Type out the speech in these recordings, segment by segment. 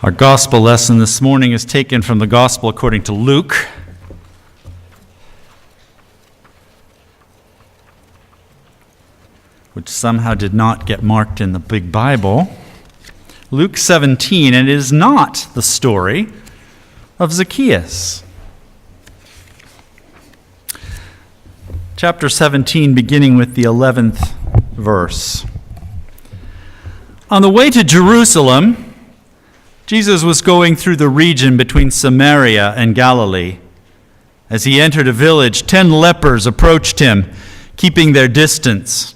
Our gospel lesson this morning is taken from the gospel according to Luke. Which somehow did not get marked in the big Bible. Luke 17, and it is not the story of Zacchaeus. Chapter 17, beginning with the 11th verse. On the way to Jerusalem, Jesus was going through the region between Samaria and Galilee. As he entered a village, 10 lepers approached him, keeping their distance.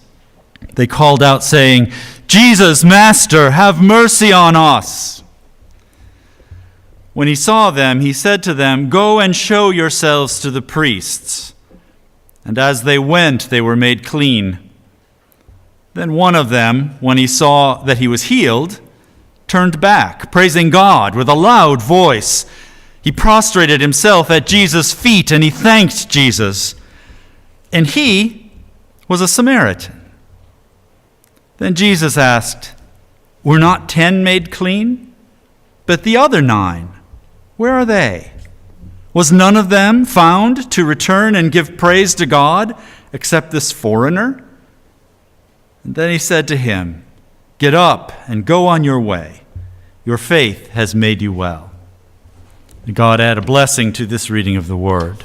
They called out, saying, "Jesus, Master, have mercy on us." When he saw them, he said to them, "Go and show yourselves to the priests." And as they went, they were made clean. Then one of them, when he saw that he was healed, turned back, praising God with a loud voice. He prostrated himself at Jesus' feet, and he thanked Jesus. And he was a Samaritan. Then Jesus asked, "Were not 10 made clean? But the other 9, where are they? Was none of them found to return and give praise to God, except this foreigner?" And then he said to him, "Get up and go on your way. Your faith has made you well." May God add a blessing to this reading of the Word.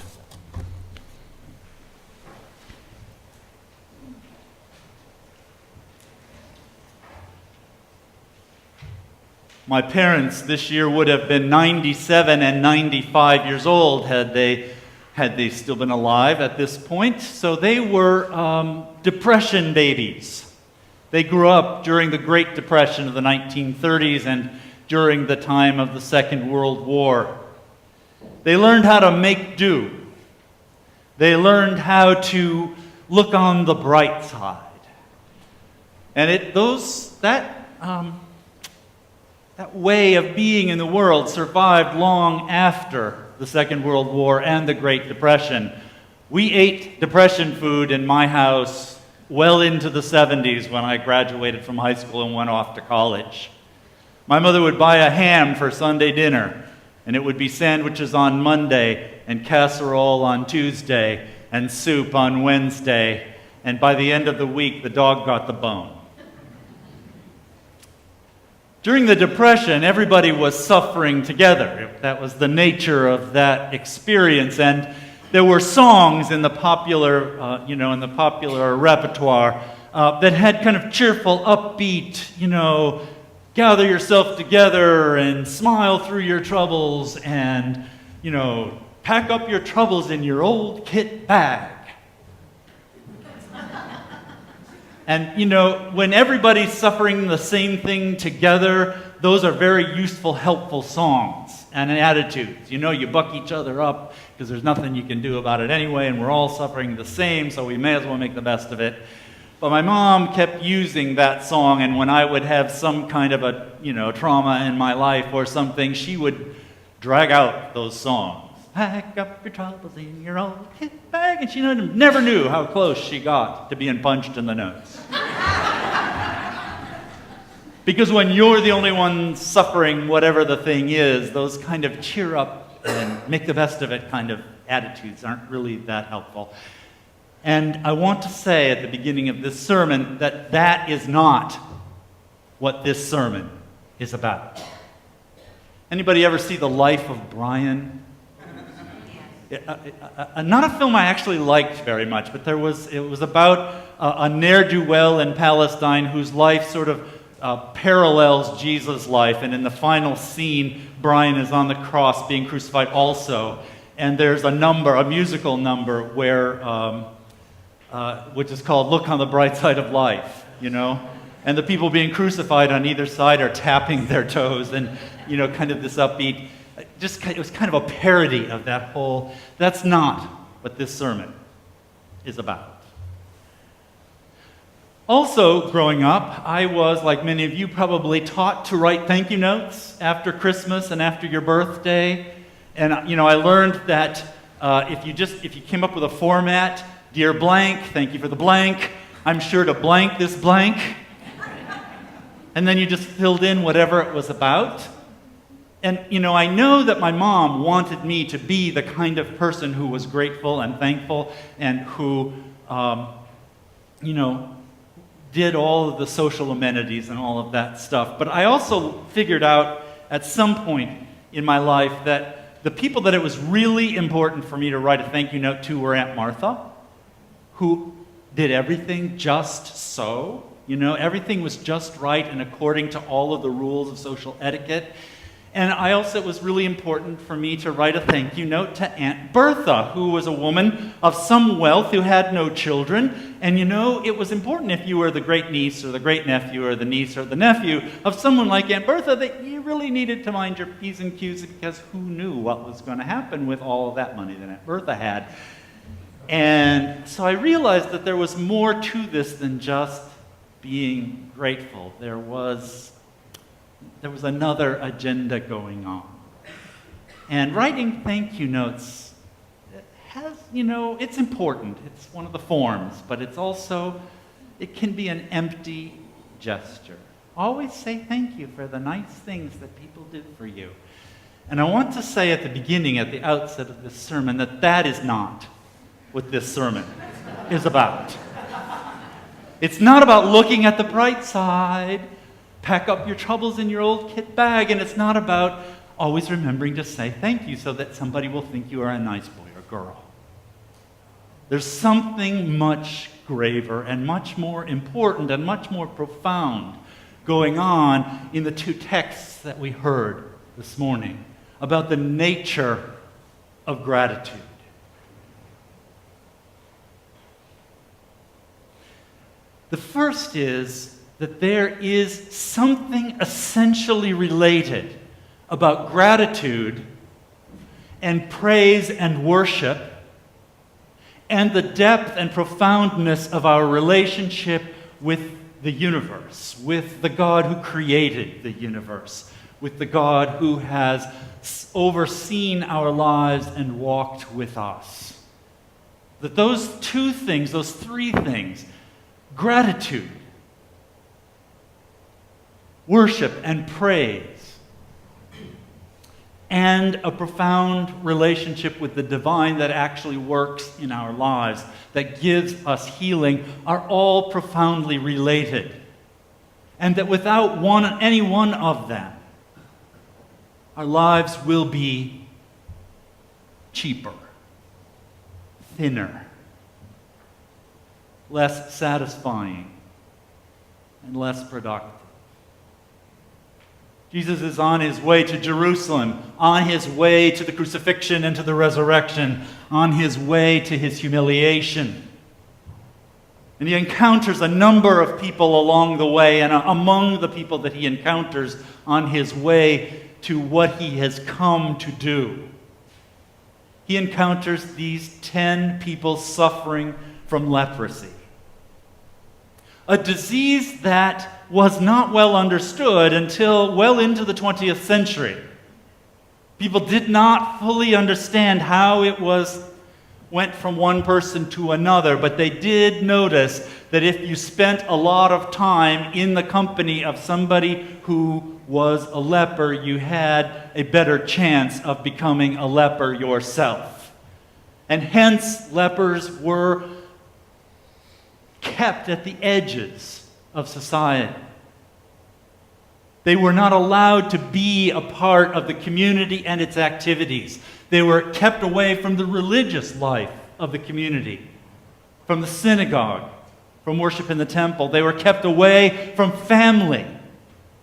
My parents this year would have been 97 and 95 years old had they still been alive at this point. So they were Depression babies. They grew up during the Great Depression of the 1930s and during the time of the Second World War. They learned how to make do. They learned how to look on the bright side. And that way of being in the world survived long after the Second World War and the Great Depression. We ate Depression food in my house well into the 70s when I graduated from high school and went off to college. My mother would buy a ham for Sunday dinner, and it would be sandwiches on Monday and casserole on Tuesday and soup on Wednesday, and by the end of the week, the dog got the bone. During the Depression, everybody was suffering together. That was the nature of that experience, and there were songs in the popular, repertoire that had kind of cheerful, upbeat, gather yourself together and smile through your troubles and, pack up your troubles in your old kit bag. And, when everybody's suffering the same thing together, those are very useful, helpful songs and attitudes. You buck each other up because there's nothing you can do about it anyway, and we're all suffering the same, so we may as well make the best of it. But my mom kept using that song, and when I would have some kind of a, trauma in my life or something, she would drag out those songs. Pack up your troubles in your old kit bag. And she never knew how close she got to being punched in the nose. Because when you're the only one suffering whatever the thing is, those kind of cheer up and make the best of it kind of attitudes aren't really that helpful. And I want to say at the beginning of this sermon that that is not what this sermon is about. Anybody ever see The Life of Brian? Not a film I actually liked very much, but it was about a ne'er-do-well in Palestine whose life sort of parallels Jesus' life, and in the final scene, Brian is on the cross being crucified also, and there's a musical number where, which is called "Look on the Bright Side of Life," and the people being crucified on either side are tapping their toes, and kind of this upbeat. It was kind of a parody of that whole. That's not what this sermon is about. Also, growing up, I was, like many of you, probably taught to write thank you notes after Christmas and after your birthday. And, I learned that if you came up with a format, "Dear blank, thank you for the blank, I'm sure to blank this blank," and then you just filled in whatever it was about. And, I know that my mom wanted me to be the kind of person who was grateful and thankful and who, did all of the social amenities and all of that stuff. But I also figured out at some point in my life that the people that it was really important for me to write a thank you note to were Aunt Martha, who did everything just so. Everything was just right and according to all of the rules of social etiquette. And it was really important for me to write a thank you note to Aunt Bertha, who was a woman of some wealth who had no children. And it was important if you were the great niece or the great nephew or the niece or the nephew of someone like Aunt Bertha that you really needed to mind your P's and Q's, because who knew what was going to happen with all of that money that Aunt Bertha had. And so I realized that there was more to this than just being grateful. There was another agenda going on. And writing thank you notes it's important. It's one of the forms, but it can be an empty gesture. Always say thank you for the nice things that people do for you. And I want to say at the outset of this sermon, that is not what this sermon is about. It's not about looking at the bright side. Pack up your troubles in your old kit bag, and it's not about always remembering to say thank you so that somebody will think you are a nice boy or girl. There's something much graver and much more important and much more profound going on in the two texts that we heard this morning about the nature of gratitude. The first is that there is something essentially related about gratitude and praise and worship and the depth and profoundness of our relationship with the universe, with the God who created the universe, with the God who has overseen our lives and walked with us. That those two things, those three things, gratitude, worship and praise, and a profound relationship with the divine that actually works in our lives, that gives us healing, are all profoundly related. And that without any one of them, our lives will be cheaper, thinner, less satisfying, and less productive. Jesus is on his way to Jerusalem, on his way to the crucifixion and to the resurrection, on his way to his humiliation. And he encounters a number of people along the way, and among the people that he encounters on his way to what he has come to do, he encounters these 10 people suffering from leprosy. A disease that was not well understood until well into the 20th century. People did not fully understand how it went from one person to another, but they did notice that if you spent a lot of time in the company of somebody who was a leper, you had a better chance of becoming a leper yourself. And hence, lepers were kept at the edges of society. They were not allowed to be a part of the community and its activities. They were kept away from the religious life of the community, from the synagogue, from worship in the temple. They were kept away from family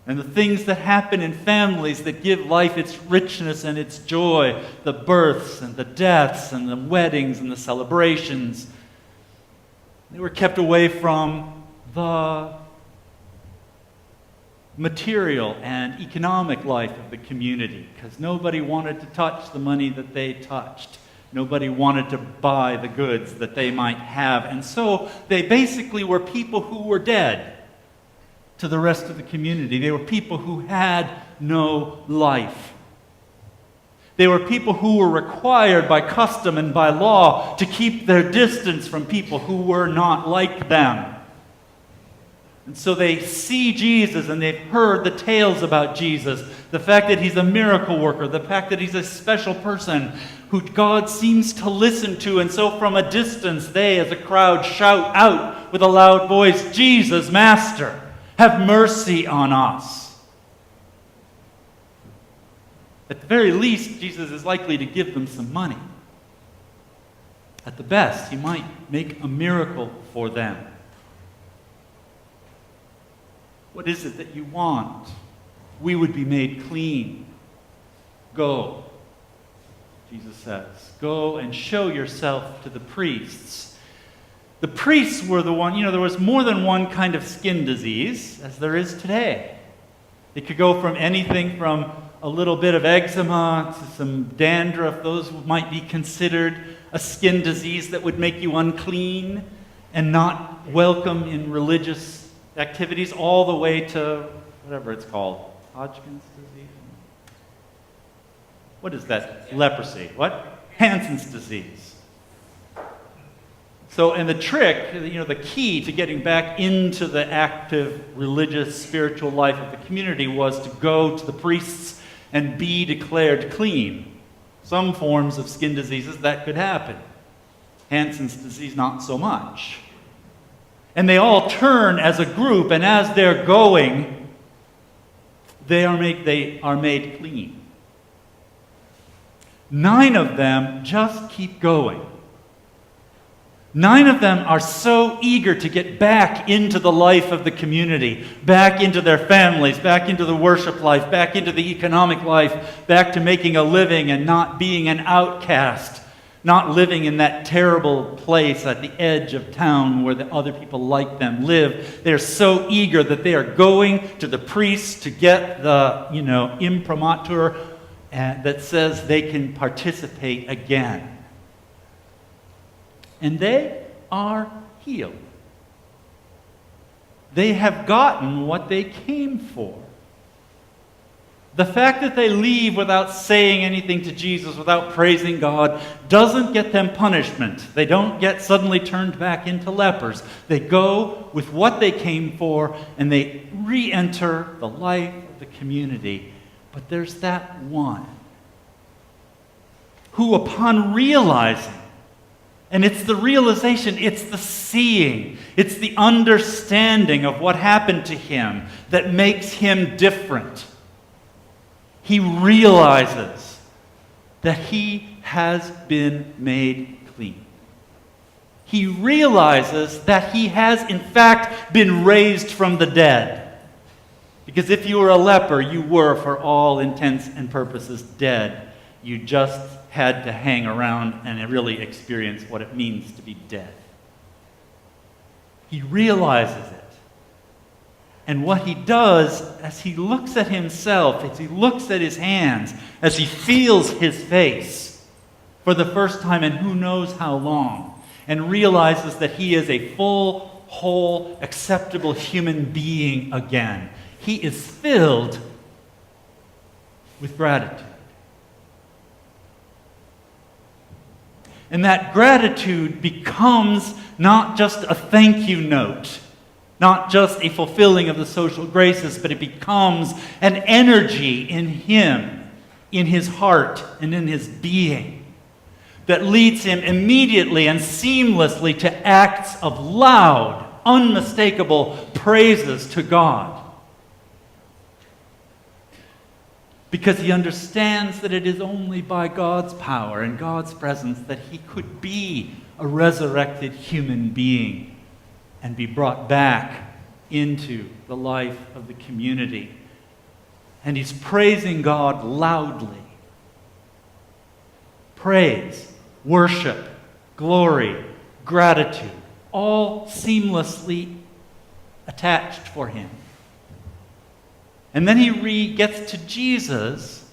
and the things that happen in families that give life its richness and its joy, the births and the deaths and the weddings and the celebrations. They were kept away from the material and economic life of the community because nobody wanted to touch the money that they touched. Nobody wanted to buy the goods that they might have. And so they basically were people who were dead to the rest of the community. They were people who had no life. They were people who were required by custom and by law to keep their distance from people who were not like them. And so they see Jesus and they've heard the tales about Jesus. the fact that he's a miracle worker, the fact that he's a special person who God seems to listen to, and so from a distance they as a crowd shout out with a loud voice, "Jesus, Master, have mercy on us." At the very least, Jesus is likely to give them some money. At the best, he might make a miracle for them. What is it that you want? We would be made clean. Go, Jesus says. Go and show yourself to the priests. The priests were the one, there was more than one kind of skin disease, as there is today. It could go from anything from a little bit of eczema to some dandruff. Those might be considered a skin disease that would make you unclean and not welcome in religious activities, all the way to whatever it's called. Hodgkin's disease? What is that? Leprosy. What? Hansen's disease. So, and the trick, the key to getting back into the active religious, spiritual life of the community was to go to the priests and be declared clean. Some forms of skin diseases that could happen. Hansen's disease, not so much. And they all turn as a group, and as they're going, they are made clean. 9 of them just keep going. 9 of them are so eager to get back into the life of the community, back into their families, back into the worship life, back into the economic life, back to making a living and not being an outcast, not living in that terrible place at the edge of town where the other people like them live. They're so eager that they are going to the priest to get the, imprimatur that says they can participate again. And they are healed. They have gotten what they came for. The fact that they leave without saying anything to Jesus, without praising God, doesn't get them punishment. They don't get suddenly turned back into lepers. They go with what they came for, and they re-enter the life of the community. But there's that one who, upon realizing, and it's the realization, it's the seeing, it's the understanding of what happened to him that makes him different. He realizes that he has been made clean. He realizes that he has, in fact, been raised from the dead. Because if you were a leper, you were, for all intents and purposes, dead. You just had to hang around and really experience what it means to be dead. He realizes it. And what he does as he looks at himself, as he looks at his hands, as he feels his face for the first time in who knows how long, and realizes that he is a full, whole, acceptable human being again, he is filled with gratitude. And that gratitude becomes not just a thank you note, not just a fulfilling of the social graces, but it becomes an energy in him, in his heart, and in his being that leads him immediately and seamlessly to acts of loud, unmistakable praises to God. Because he understands that it is only by God's power and God's presence that he could be a resurrected human being and be brought back into the life of the community. And he's praising God loudly. Praise, worship, glory, gratitude, all seamlessly attached for him. And then he gets to Jesus,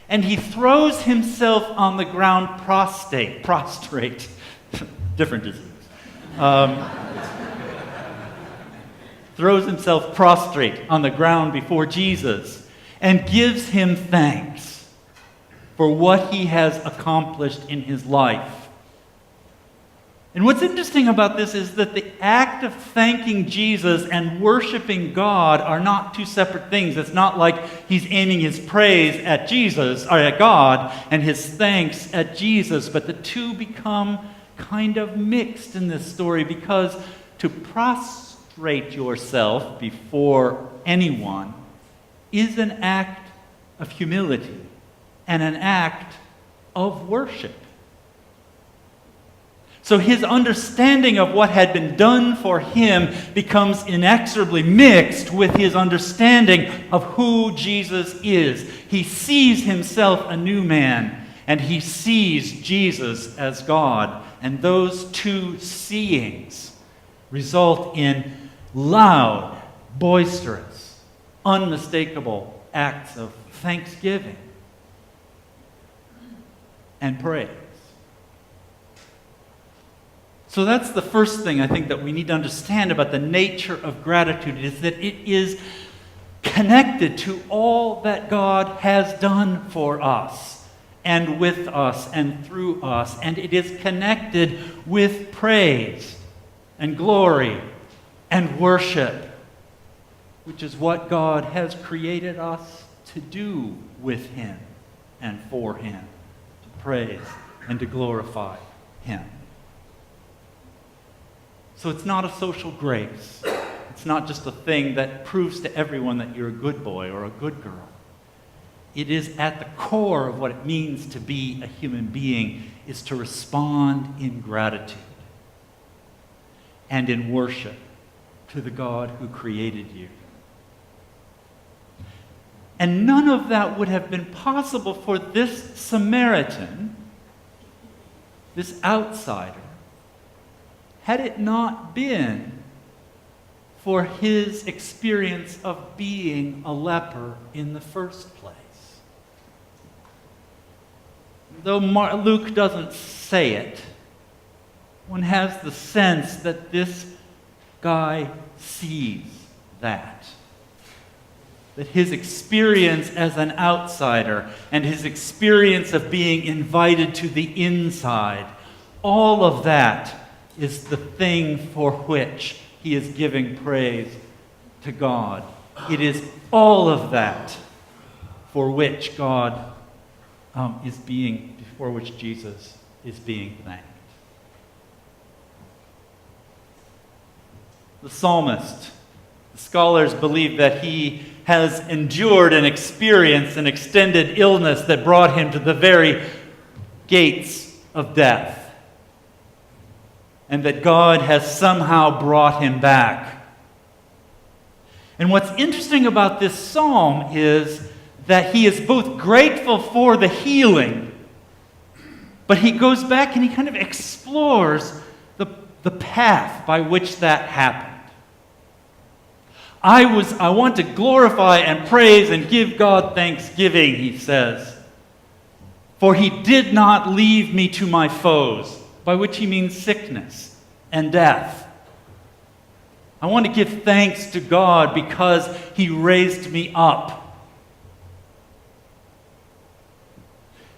and he throws himself on the ground prostrate, different disease. Throws himself prostrate on the ground before Jesus and gives him thanks for what he has accomplished in his life. And what's interesting about this is that the act of thanking Jesus and worshiping God are not two separate things. It's not like he's aiming his praise at Jesus, or at God, and his thanks at Jesus, but the two become kind of mixed in this story, because to prostrate yourself before anyone is an act of humility and an act of worship. So his understanding of what had been done for him becomes inexorably mixed with his understanding of who Jesus is. He sees himself a new man, and he sees Jesus as God. And those two seeings result in loud, boisterous, unmistakable acts of thanksgiving and praise. So that's the first thing I think that we need to understand about the nature of gratitude, is that it is connected to all that God has done for us and with us and through us. And it is connected with praise and glory and worship, which is what God has created us to do with him and for him, to praise and to glorify him. So it's not a social grace. It's not just a thing that proves to everyone that you're a good boy or a good girl. It is at the core of what it means to be a human being, is to respond in gratitude and in worship to the God who created you. And none of that would have been possible for this Samaritan, this outsider, had it not been for his experience of being a leper in the first place. Though Luke doesn't say it, one has the sense that this guy sees that. That his experience as an outsider and his experience of being invited to the inside, all of that is the thing for which he is giving praise to God. It is all of that for which God for which Jesus is being thanked. The psalmist, the scholars believe that he has endured and experienced an extended illness that brought him to the very gates of death, and that God has somehow brought him back. And what's interesting about this psalm is that he is both grateful for the healing, but he goes back and he kind of explores the path by which that happened. I want to glorify and praise and give God thanksgiving, he says, for he did not leave me to my foes, by which he means sickness and death. I want to give thanks to God because he raised me up.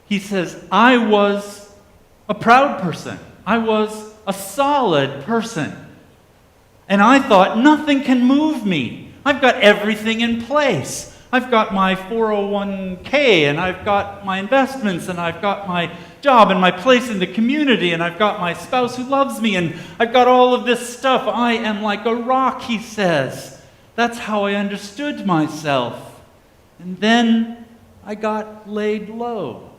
He says, I was a proud person. I was a solid person. And I thought, nothing can move me. I've got everything in place. I've got my 401k, and I've got my investments, and I've got my job and my place in the community, and I've got my spouse who loves me, and I've got all of this stuff. I am like a rock, he says. That's how I understood myself. And then I got laid low.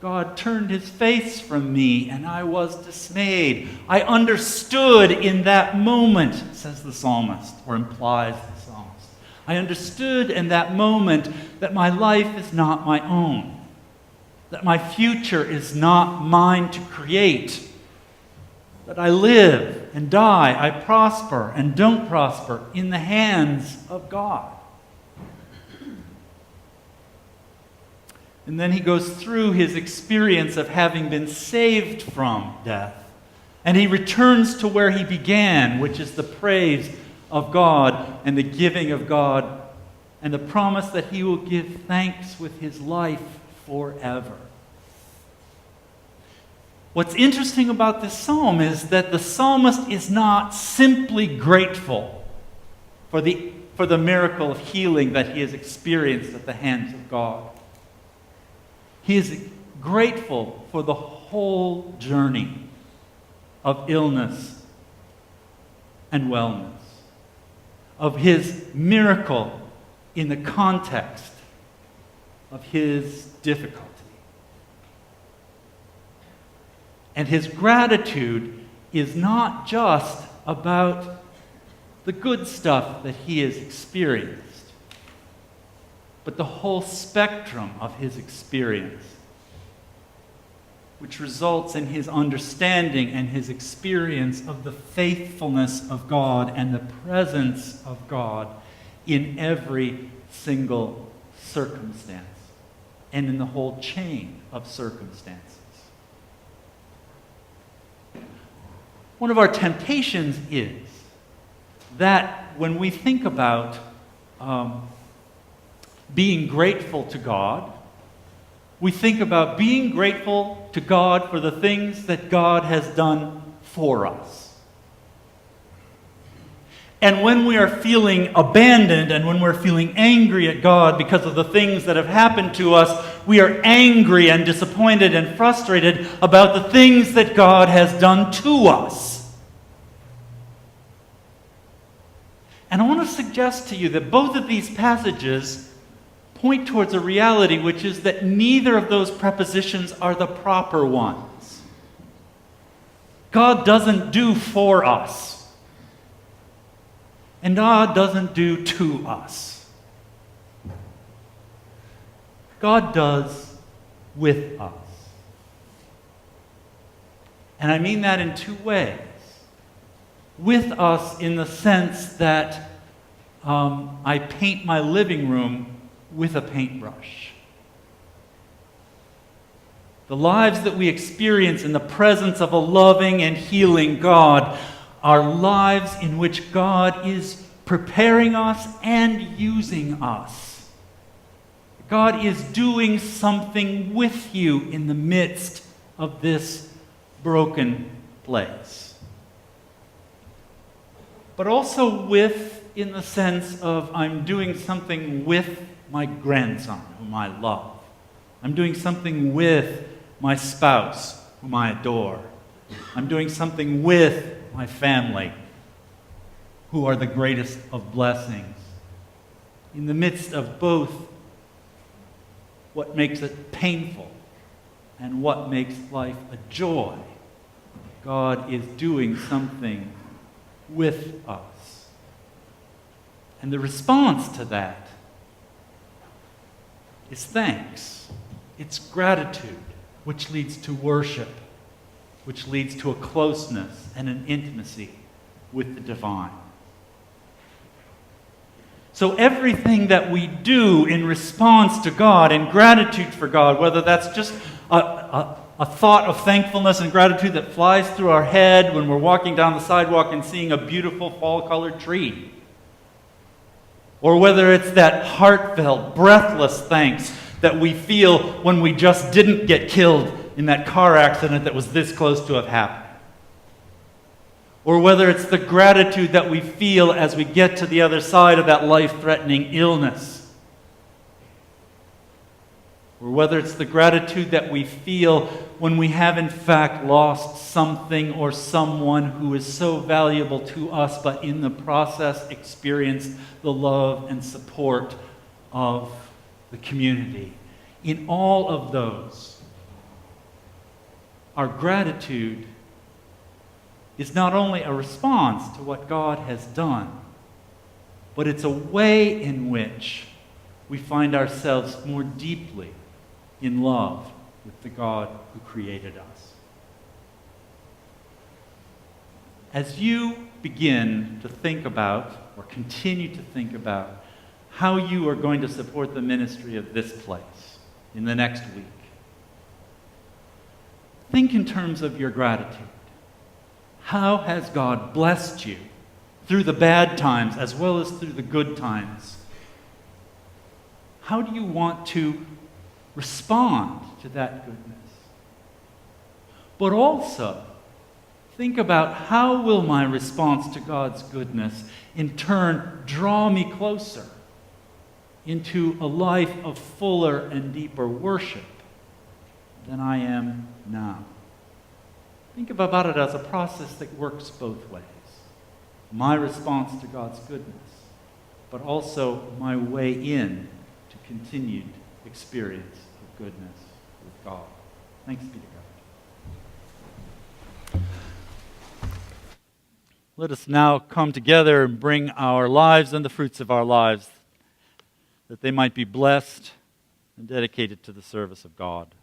God turned his face from me, and I was dismayed. I understood in that moment, says the psalmist, or implies the psalmist. I understood in that moment that my life is not my own, that my future is not mine to create, that I live and die, I prosper and don't prosper in the hands of God. And then he goes through his experience of having been saved from death. And he returns to where he began, which is the praise of God and the giving of God and the promise that he will give thanks with his life forever. What's interesting about this psalm is that the psalmist is not simply grateful for the miracle of healing that he has experienced at the hands of God. He is grateful for the whole journey of illness and wellness, of his miracle in the context of his difficulty. And his gratitude is not just about the good stuff that he has experienced, but the whole spectrum of his experience, which results in his understanding and his experience of the faithfulness of God and the presence of God in every single circumstance and in the whole chain of circumstances. One of our temptations is that when we think about being grateful to God, we think about being grateful to God for the things that God has done for us. And when we are feeling abandoned and when we're feeling angry at God because of the things that have happened to us, we are angry and disappointed and frustrated about the things that God has done to us. And I want to suggest to you that both of these passages point towards a reality, which is that neither of those prepositions are the proper ones. God doesn't do for us, and God doesn't do to us. God does with us. And I mean that in two ways. With us in the sense that I paint my living room with a paintbrush. The lives that we experience in the presence of a loving and healing God are lives in which God is preparing us and using us. God is doing something with you in the midst of this broken place. But also with, in the sense of I'm doing something with my grandson, whom I love. I'm doing something with my spouse, whom I adore. I'm doing something with my family, who are the greatest of blessings. In the midst of both what makes it painful and what makes life a joy, God is doing something with us. And the response to that is thanks. It's gratitude, which leads to worship, which leads to a closeness and an intimacy with the divine. So everything that we do in response to God, in gratitude for God, whether that's just a thought of thankfulness and gratitude that flies through our head when we're walking down the sidewalk and seeing a beautiful fall-colored tree, or whether it's that heartfelt, breathless thanks that we feel when we just didn't get killed in that car accident that was this close to have happened, or whether it's the gratitude that we feel as we get to the other side of that life-threatening illness, or whether it's the gratitude that we feel when we have in fact lost something or someone who is so valuable to us, but in the process experienced the love and support of the community. In all of those, our gratitude is not only a response to what God has done, but it's a way in which we find ourselves more deeply in love with the God who created us. As you begin to think about, or continue to think about, how you are going to support the ministry of this place in the next week, think in terms of your gratitude. How has God blessed you through the bad times as well as through the good times? How do you want to respond to that goodness? but also think about how will my response to God's goodness in turn draw me closer into a life of fuller and deeper worship than I am now. Think about it as a process that works both ways. My response to God's goodness, but also my way in to continued experience of goodness with God. Thanks be to God. Let us now come together and bring our lives and the fruits of our lives that they might be blessed and dedicated to the service of God.